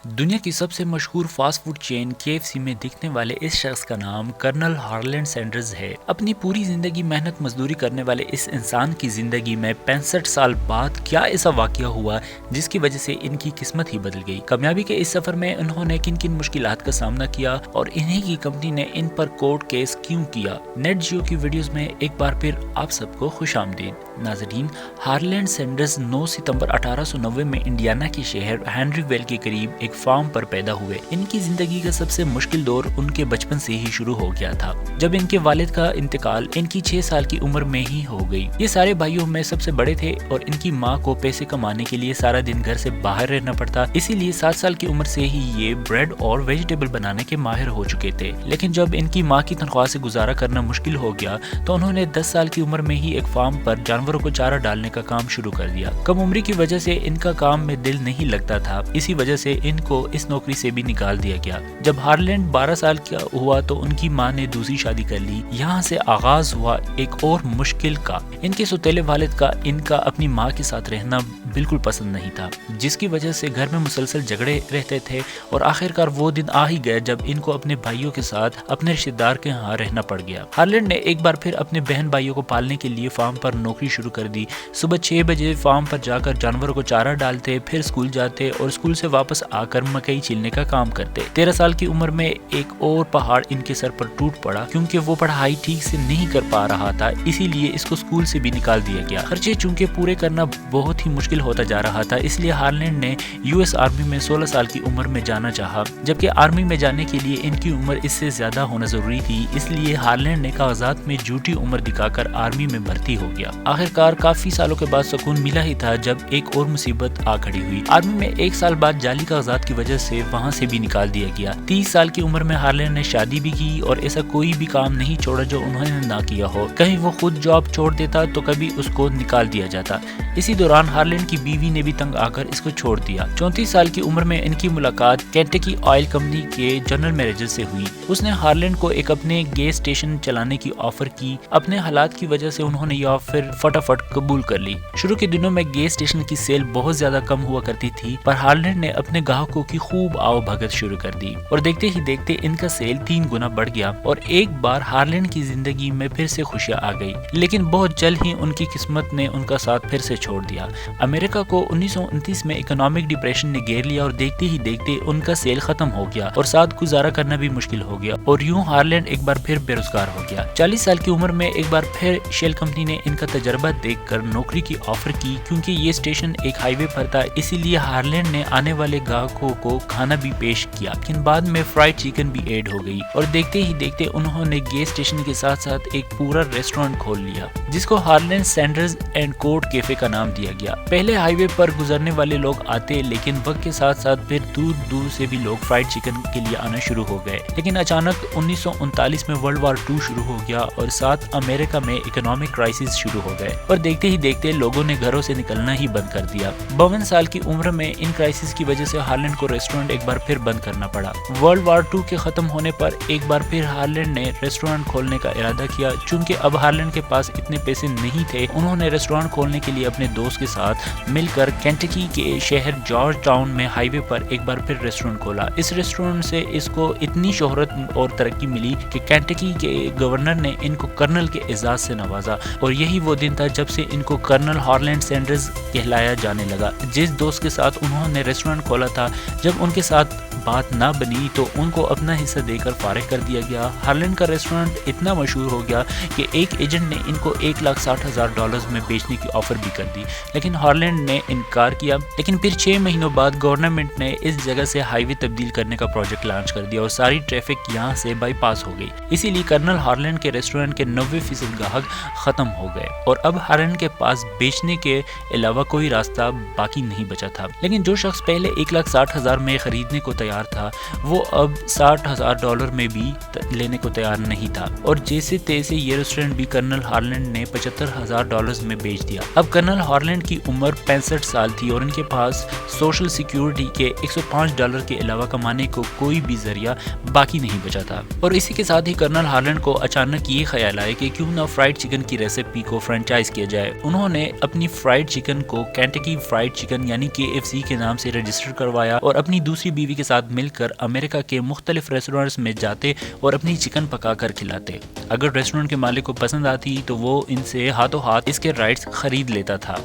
دنیا کی سب سے مشہور فاسٹ فوڈ چین KFC میں دکھنے والے اس شخص کا نام کرنل ہارلینڈ سینڈرز ہے۔ اپنی پوری زندگی محنت مزدوری کرنے والے اس انسان کی زندگی میں 65 سال بعد کیا ایسا واقعہ ہوا جس کی وجہ سے ان کی قسمت ہی بدل گئی؟ کامیابی کے اس سفر میں انہوں نے کن کن مشکلات کا سامنا کیا اور انہی کی کمپنی نے ان پر کورٹ کیس کیوں کیا؟ نیٹ جیو کی ویڈیوز میں ایک بار پھر آپ سب کو خوش آمدید۔ ناظرین، ہارلینڈ سینڈرز 9 ستمبر 1890 میں انڈیانا کے شہر ہینری ویل کے قریب ایک فارم پر پیدا ہوئے۔ ان کی زندگی کا سب سے مشکل دور ان کے بچپن سے ہی شروع ہو گیا تھا، جب ان کے والد کا انتقال ان کی 6 سال کی عمر میں ہی ہو گئی۔ یہ سارے بھائیوں میں سب سے بڑے تھے اور ان کی ماں کو پیسے کمانے کے لیے سارا دن گھر سے باہر رہنا پڑتا، اسی لیے 7 سال کی عمر سے ہی یہ بریڈ اور ویجیٹیبل بنانے کے ماہر ہو چکے تھے۔ لیکن جب ان کی ماں کی تنخواہ سے گزارا کرنا مشکل ہو گیا تو انہوں نے 10 سال کی عمر میں ہی ایک فارم پر جانوروں کو چارہ ڈالنے کا کام شروع کر دیا۔ کم عمری کی وجہ سے ان کا کام میں دل نہیں لگتا تھا، اسی وجہ سے ان کو اس نوکری سے بھی نکال دیا گیا۔ جب ہارلینڈ 12 سال کا ہوا تو ان کی ماں نے دوسری شادی کر لی۔ یہاں سے آغاز ہوا ایک اور مشکل کا۔ ان کے سوتیلے والد کا ان کا اپنی ماں کے ساتھ رہنا بالکل پسند نہیں تھا، جس کی وجہ سے گھر میں مسلسل جھگڑے رہتے تھے اور آخرکار وہ دن آ ہی گیا جب ان کو اپنے بھائیوں کے ساتھ اپنے رشتہ دار کے ہاں رہنا پڑ گیا۔ ہارلینڈ نے ایک بار پھر اپنے بہن بھائیوں کو پالنے کے لیے فارم پر نوکری شروع کر دی۔ صبح 6 بجے فارم پر جا کر جانوروں کو چارہ ڈالتے، پھر اسکول جاتے اور اسکول سے واپس آ کر مکئی چھیلنے کا کام کرتے۔ 13 سال کی عمر میں ایک اور پہاڑ ان کے سر پر ٹوٹ پڑا، کیونکہ وہ پڑھائی ٹھیک سے نہیں کر پا رہا تھا، اسی لیے اس کو اسکول سے بھی نکال دیا گیا۔ خرچے چونکہ پورے کرنا بہت ہی مشکل ہوتا جا رہا تھا، اس لیے ہارلینڈ نے US آرمی میں 16 سال کی عمر میں جانا چاہا، جبکہ آرمی میں جانے کے لیے ان کی عمر اس سے زیادہ ہونا ضروری تھی، اس لیے ہارلینڈ نے کاغذات میں جھوٹی عمر دکھا کر آرمی میں بھرتی ہو گیا۔ آخرکار کافی سالوں کے بعد سکون ملا ہی تھا جب ایک اور مصیبت آ کھڑی ہوئی۔ آرمی میں 1 سال بعد جعلی کاغذات کی وجہ سے وہاں سے بھی نکال دیا گیا۔ 30 سال کی عمر میں ہارلینڈ نے شادی بھی کی اور ایسا کوئی بھی کام نہیں چھوڑا جو انہوں نے نہ کیا ہو۔ کہیں وہ خود جاب چھوڑ دیتا تو کبھی اس کو نکال دیا جاتا۔ اسی دوران ہارلینڈ کی بیوی نے بھی تنگ آ کر اس کو چھوڑ دیا۔ 34 سال کی عمر میں ان کی ملاقات کینٹکی آئل کمپنی کے جنرل مینیجر سے ہوئی۔ اس نے ہارلینڈ کو ایک اپنے گیس اسٹیشن چلانے کی آفر کی۔ اپنے حالات کی وجہ سے انہوں نے یہ آفر فٹافٹ قبول کر لی۔ شروع کے دنوں میں گیس اسٹیشن کی سیل بہت زیادہ کم ہوا کرتی تھی، پر ہارلینڈ نے اپنے گاہکوں کی خوب آؤ بھگت شروع کر دی اور دیکھتے ہی دیکھتے ان کا سیل 3 گنا بڑھ گیا اور ایک بار ہارلینڈ کی زندگی میں پھر سے خوشیاں آ گئی۔ لیکن بہت جلد ہی ان کی قسمت نے ان کا ساتھ پھر سے چھوڑ دیا۔ امریکہ کو 1929 میں اکنامک ڈپریشن نے گھیر لیا اور دیکھتے ہی دیکھتے ان کا سیل ختم ہو گیا اور ساتھ گزارا کرنا بھی مشکل ہو گیا اور یوں ہارلینڈ ایک بار پھر بے روزگار ہو گیا۔ 40 سال کی عمر میں ایک بار پھر شیل کمپنی نے ان کا تجربہ دیکھ کر نوکری کی آفر کی، کیونکہ یہ اسٹیشن ایک ہائی وے پر تھا، اسی لیے ہارلینڈ نے آنے والے گاہکوں کو کھانا بھی پیش کیا۔ لیکن بعد میں فرائیڈ چکن بھی ایڈ ہو گئی اور دیکھتے ہی دیکھتے انہوں نے گیس اسٹیشن کے ساتھ ساتھ ایک پورا ریسٹورینٹ کھول لیا، جس کو ہارلینڈ سینڈرز اینڈ کورٹ کیفے کا نام دیا گیا۔ پہلے ہائی وے پر گزرنے والے لوگ آتے، لیکن وقت کے ساتھ ساتھ پھر دور دور سے بھی لوگ فرائیڈ چکن کے لیے آنا شروع ہو گئے۔ لیکن اچانک 1939 میں ورلڈ وار 2 شروع ہو گیا اور ساتھ امریکہ میں اکنامک کرائسس شروع ہو گئے اور دیکھتے ہی دیکھتے لوگوں نے گھروں سے نکلنا ہی بند کر دیا۔ 52 سال کی عمر میں ان کرائسس کی وجہ سے ہارلینڈ کو ریسٹورینٹ ایک بار پھر بند کرنا پڑا۔ ورلڈ وار 2 کے ختم ہونے پر ایک بار پھر ہارلینڈ نے ریسٹورینٹ کھولنے کا ارادہ کیا۔ چونکہ اب ہارلینڈ کے پاس اتنے پیسے نہیں تھے، انہوں نے ریسٹورینٹ کھولنے کے لیے اپنے دوست کے ساتھ مل کر کینٹکی کے شہر جارج ٹاؤن میں ہائی وے پر ایک بار پھر ریسٹورینٹ کھولا۔ اس ریسٹورینٹ سے اس کو اتنی شہرت اور ترقی ملی کہ کینٹکی کے گورنر نے ان کو کرنل کے اعزاز سے نوازا اور یہی وہ دن تھا جب سے ان کو کرنل ہارلینڈ سینڈرز کہلایا جانے لگا۔ جس دوست کے ساتھ انہوں نے ریسٹورینٹ کھولا تھا، جب ان کے ساتھ بات نہ بنی تو ان کو اپنا حصہ دے کر فارغ کر دیا گیا۔ ہارلینڈ کا ریسٹورینٹ اتنا مشہور ہو گیا کہ ایک ایجنٹ نے ان کو $1,60,000 میں بیچنے کی آفر بھی کر دی، لیکن ہارلینڈ نے انکار کیا۔ لیکن پھر 6 مہینوں بعد گورنمنٹ نے اس جگہ سے ہائی وے تبدیل کرنے کا پروجیکٹ لانچ کر دیا اور ساری ٹریفک یہاں سے بائی پاس ہو گئی، اسی لیے کرنل ہارلینڈ کے ریسٹورینٹ کے 90% گاہک ختم ہو گئے اور اب ہارلینڈ کے پاس بیچنے کے علاوہ کوئی راستہ باقی نہیں بچا تھا۔ لیکن جو شخص پہلے $1,60,000 میں خریدنے کو تیار تھا، وہ اب $60,000 میں بھی لینے کو تیار نہیں تھا اور جیسے تیسے یہ ریسٹورینٹ بھی کرنل ہارلینڈ نے $75,000 میں بیچ دیا۔ اب کرنل ہارلینڈ کی عمر 65 سال تھی اور ان کے پاس سوشل سیکیورٹی کے $105 کے علاوہ کمانے کو کوئی بھی ذریعہ باقی نہیں بچا تھا۔ اور اسی کے ساتھ ہی کرنل ہارلینڈ کو اچانک یہ خیال آیا کہ کیوں نہ فرائیڈ چکن کی ریسیپی کو فرینچائز کیا جائے۔ انہوں نے اپنی فرائیڈ چکن کو کینٹکی فرائیڈ چکن یعنی KFC کے نام سے رجسٹر کروایا آیا اور اپنی دوسری بیوی کے ساتھ مل کر امریکہ کے مختلف ریسٹورنٹس میں جاتے اور اپنی چکن پکا کر کھلاتے۔ اگر ریسٹورنٹ کے مالک کو پسند آتی تو وہ ان سے ہاتھوں ہاتھ اس کے رائٹس خرید لیتا تھا۔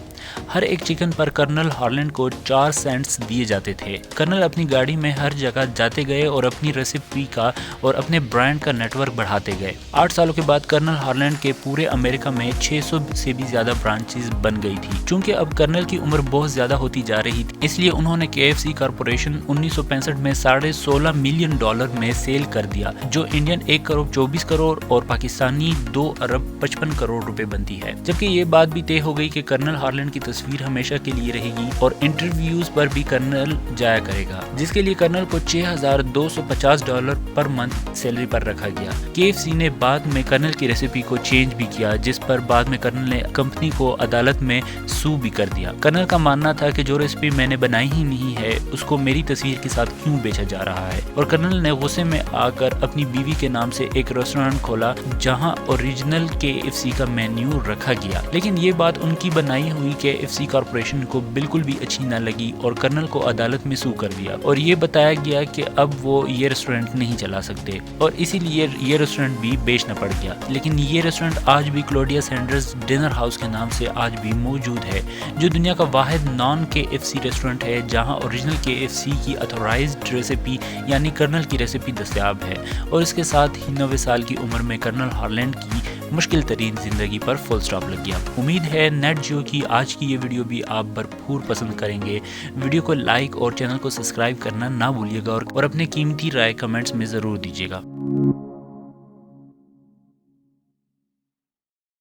ہر ایک چکن پر کرنل ہارلینڈ کو 4 سینٹس دیے جاتے تھے۔ کرنل اپنی گاڑی میں ہر جگہ جاتے گئے اور اپنی ریسیپی کا اور اپنے برانڈ کا نیٹ ورک بڑھاتے گئے۔ 8 سالوں کے بعد کرنل ہارلینڈ کے پورے امریکہ میں 600 سے بھی زیادہ برانچز بن گئی تھی۔ چونکہ اب کرنل کی عمر بہت زیادہ ہوتی جا رہی تھی، اس لیے انہوں نے KFC کارپوریشن 1965 میں $16.5 ملین میں سیل کر دیا، جو انڈین 1 کروڑ 24 کروڑ اور پاکستانی 2 ارب 55 کروڑ روپے بنتی ہے۔ جبکہ یہ بات بھی طے ہو گئی کہ کرنل ہارلینڈ کی تصویر ہمیشہ کے لیے رہے گی اور انٹرویوز پر بھی کرنل جایا کرے گا، جس کے لیے کرنل کو $6,250 پر منتھ سیلری پر رکھا گیا۔ KFC نے بعد میں کرنل کی ریسیپی کو چینج بھی کیا، جس پر بعد میں کرنل نے کمپنی کو عدالت میں سو بھی کر دیا۔ کرنل کا ماننا تھا کہ جو ریسیپی میں نے بنائی ہی نہیں ہے اس کو میری تصویر کے ساتھ کیوں بیچا جا رہا ہے، اور کرنل نے غصے میں آ کر اپنی بیوی کے نام سے ایک ریسٹورنٹ کھولا جہاں اوریجنل KFC کا مینیو رکھا گیا۔ لیکن یہ بات ان کی بنائی ہوئی KFC کارپوریشن کو بالکل بھی اچھی نہ لگی اور کرنل کو عدالت میں سو کر دیا، اور یہ بتایا گیا کہ اب وہ یہ ریسٹورنٹ نہیں چلا سکتے اور اسی لیے یہ ریسٹورنٹ بھی بیچنا پڑ گیا۔ لیکن یہ ریسٹورنٹ آج بھی کلوڈیا سینڈرز ڈنر ہاؤس کے نام سے آج بھی موجود ہے، جو دنیا کا واحد نان KFC ریسٹورنٹ ہے جہاں اوریجنل KFC کی اتھورائزڈ ریسیپی یعنی کرنل کی ریسیپی دستیاب ہے، اور اس کے ساتھ ہی 90 سال کی عمر میں کرنل ہارلینڈ کی مشکل ترین زندگی پر فل سٹاپ لگ گیا۔ امید ہے نیٹ جیو کی آج کی یہ ویڈیو بھی آپ بھرپور پسند کریں گے۔ ویڈیو کو لائک اور چینل کو سبسکرائب کرنا نہ بھولیے گا اور اپنے قیمتی رائے کمنٹس میں ضرور دیجیے گا۔